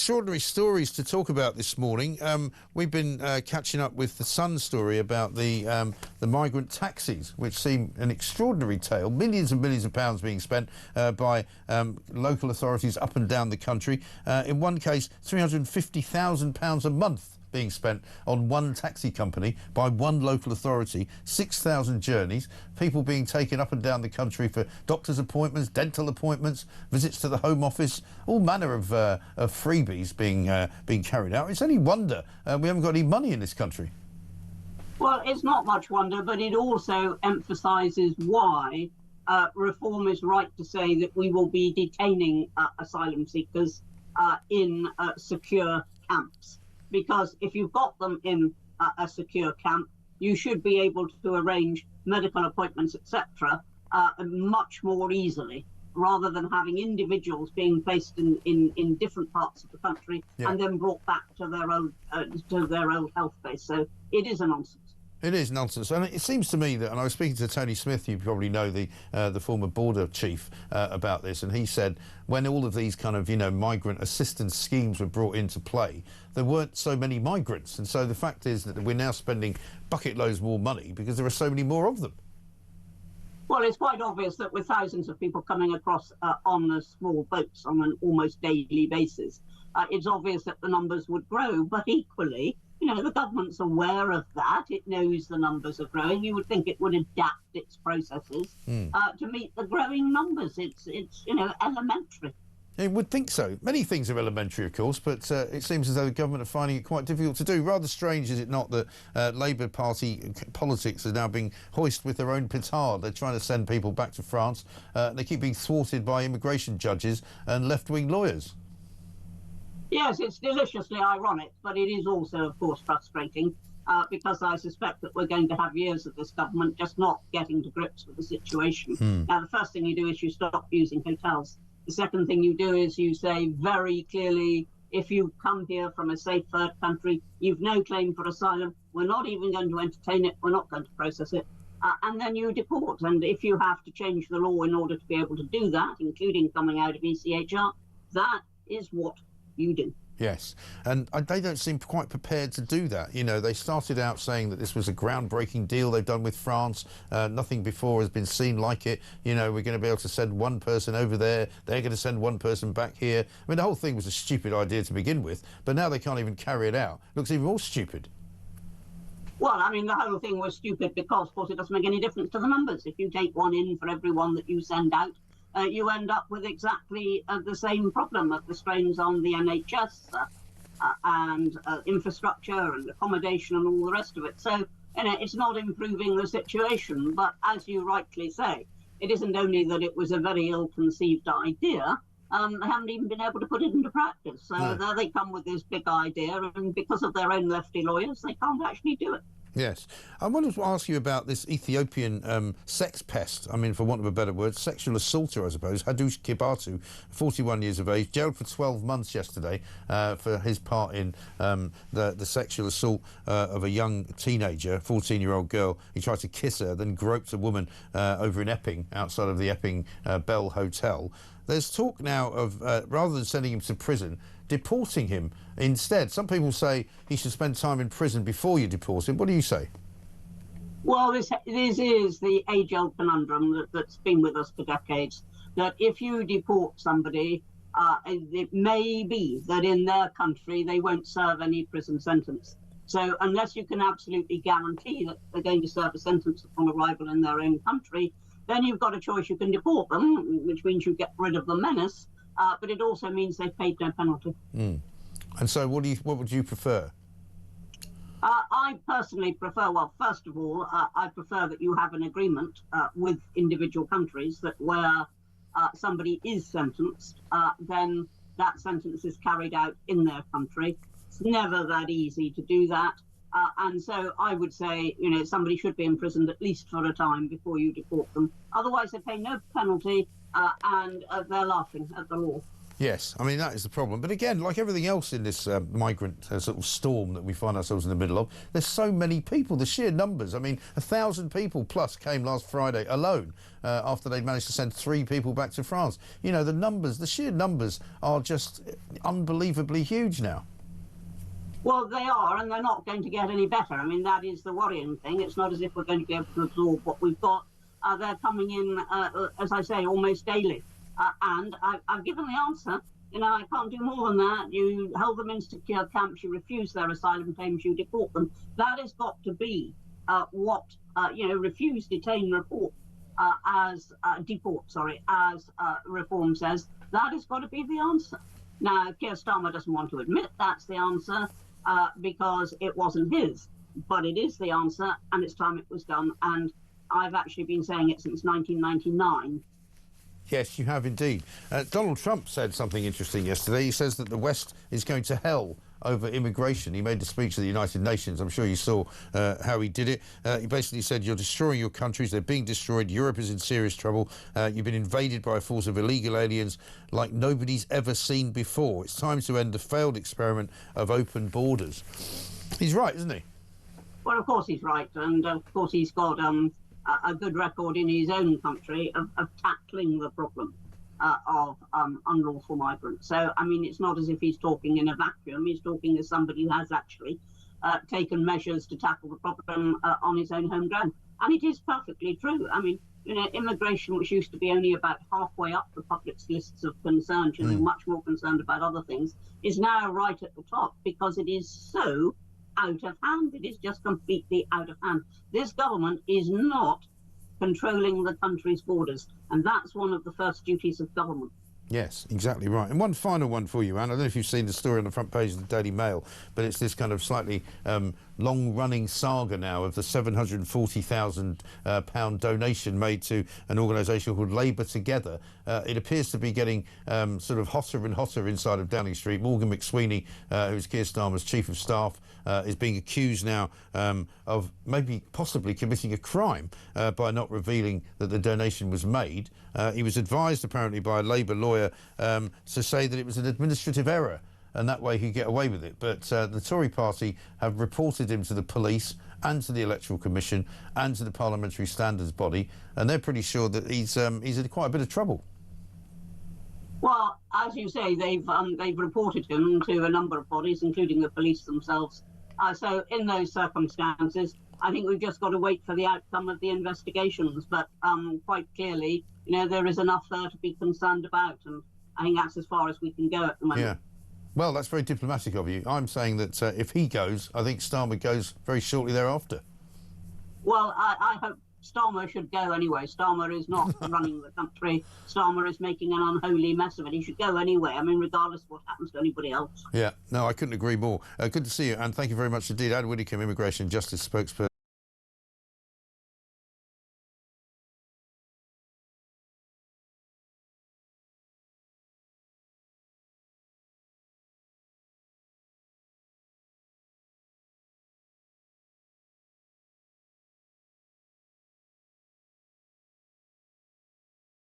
extraordinary stories to talk about this morning. We've been catching up with the Sun story about the migrant taxis, which seem an extraordinary tale. Millions and millions of pounds being spent by local authorities up and down the country. In one case, £350,000 a month being spent on one taxi company by one local authority, 6,000 journeys, people being taken up and down the country for doctor's appointments, dental appointments, visits to the Home Office, all manner of freebies being carried out. It's only wonder we haven't got any money in this country. Well, it's not much wonder, but it also emphasises why reform is right to say that we will be detaining asylum seekers in secure camps. Because if you've got them in a secure camp, you should be able to arrange medical appointments, etc., much more easily, rather than having individuals being placed in different parts of the country and then brought back to their old health base. So it is a nonsense. It is nonsense, and it seems to me that, and I was speaking to Tony Smith, you probably know, the former border chief, about this, and he said when all of these kind of, migrant assistance schemes were brought into play, there weren't so many migrants, and so the fact is that we're now spending bucket loads more money because there are so many more of them. Well, it's quite obvious that with thousands of people coming across on the small boats on an almost daily basis, it's obvious that the numbers would grow, but equally, the government's aware of that. It knows the numbers are growing. You would think it would adapt its processes to meet the growing numbers. It's elementary. You would think so. Many things are elementary, of course, but it seems as though the government are finding it quite difficult to do. Rather strange, is it not, that Labour Party politics are now being hoisted with their own petard. They're trying to send people back to France. They keep being thwarted by immigration judges and left-wing lawyers. Yes, it's deliciously ironic, but it is also, of course, frustrating because I suspect that we're going to have years of this government just not getting to grips with the situation. Now, the first thing you do is you stop using hotels. The second thing you do is you say very clearly, if you come here from a safe third country, you've no claim for asylum, we're not even going to entertain it, we're not going to process it, and then you deport. And if you have to change the law in order to be able to do that, including coming out of ECHR, that is what you do. Yes, and they don't seem quite prepared to do that. They started out saying that this was a groundbreaking deal they've done with France. Nothing before has been seen like it. We're going to be able to send one person over there. They're going to send one person back here. I mean, the whole thing was a stupid idea to begin with, but now they can't even carry it out. It looks even more stupid. Well, I mean, the whole thing was stupid because, of course, it doesn't make any difference to the numbers. If you take one in for every one that you send out, you end up with exactly the same problem of the strains on the NHS and infrastructure and accommodation and all the rest of it. So, it's not improving the situation. But as you rightly say, it isn't only that it was a very ill-conceived idea, they haven't even been able to put it into practice. So there they come with this big idea, and because of their own lefty lawyers, they can't actually do it. Yes. I wanted to ask you about this Ethiopian sex pest, for want of a better word, sexual assaulter, I suppose, Hadush Kibatu, 41 years of age, jailed for 12 months yesterday for his part in the sexual assault of a young teenager, 14-year-old girl. He tried to kiss her, then groped a woman over in Epping, outside of the Epping Bell Hotel. There's talk now of, rather than sending him to prison, deporting him instead. Some people say he should spend time in prison before you deport him. What do you say? Well, this is the age-old conundrum that's been with us for decades, that if you deport somebody, it may be that in their country they won't serve any prison sentence. So unless you can absolutely guarantee that they're going to serve a sentence upon arrival in their own country, then you've got a choice. You can deport them, which means you get rid of the menace, but it also means they've paid no penalty. And so what would you prefer? I personally prefer, well, first of all, I prefer that you have an agreement with individual countries that where somebody is sentenced, then that sentence is carried out in their country. It's never that easy to do that. And so I would say, somebody should be imprisoned at least for a time before you deport them. Otherwise, they pay no penalty and they're laughing at the law. Yes, I mean, that is the problem. But again, like everything else in this migrant sort of storm that we find ourselves in the middle of, there's so many people, the sheer numbers. I mean, 1,000 people plus came last Friday alone after they'd managed to send 3 people back to France. You know, the numbers, the sheer numbers are just unbelievably huge now. Well, they are, and they're not going to get any better. I mean, that is the worrying thing. It's not as if we're going to be able to absorb what we've got. They're coming in, as I say, almost daily. And I've given the answer. You know, I can't do more than that. You held them in secure camps, you refuse their asylum claims, you deport them. That has got to be what, refuse, detain, report, as reform says. That has got to be the answer. Now, Keir Starmer doesn't want to admit that's the answer because it wasn't his, but it is the answer, and it's time it was done. And I've actually been saying it since 1999. Yes, you have indeed. Donald Trump said something interesting yesterday. He says that the West is going to hell over immigration. He made a speech to the United Nations. I'm sure you saw how he did it. He basically said, you're destroying your countries. They're being destroyed. Europe is in serious trouble. You've been invaded by a force of illegal aliens like nobody's ever seen before. It's time to end the failed experiment of open borders. He's right, isn't he? Well, of course he's right. And of course he's got a good record in his own country of tackling the problem of unlawful migrants. So, I mean, it's not as if he's talking in a vacuum. He's talking as somebody who has actually taken measures to tackle the problem on his own home ground. And it is perfectly true. I mean, you know, immigration, which used to be only about halfway up the public's lists of concerns, you know, much more concerned about other things, is now right at the top because it is so out of hand. It is just completely out of hand. This government is not controlling the country's borders, and that's one of the first duties of government. Yes, exactly right. And one final one for you, Anne. I don't know if you've seen the story on the front page of the Daily Mail, but it's this kind of slightly long-running saga now of the £740,000 donation made to an organisation called Labour Together. It appears to be getting sort of hotter and hotter inside of Downing Street. Morgan McSweeney, who's Keir Starmer's Chief of Staff, is being accused now of possibly committing a crime by not revealing that the donation was made. He was advised apparently by a Labour lawyer to say that it was an administrative error, and that way he'd get away with it. But the Tory party have reported him to the police and to the Electoral Commission and to the Parliamentary Standards Body, and they're pretty sure that he's in quite a bit of trouble. Well, as you say, they've reported him to a number of bodies, including the police themselves. So in those circumstances, I think we've just got to wait for the outcome of the investigations. But quite clearly, you know, there is enough there to be concerned about, and I think that's as far as we can go at the moment. Yeah. Well, that's very diplomatic of you. I'm saying that if he goes, I think Starmer goes very shortly thereafter. Well, I hope Starmer should go anyway. Starmer is not running the country. Starmer is making an unholy mess of it. He should go anyway. I mean, regardless of what happens to anybody else. Yeah, no, I couldn't agree more. Good to see you, and thank you very much indeed. Widdecombe, Immigration and Justice spokesperson.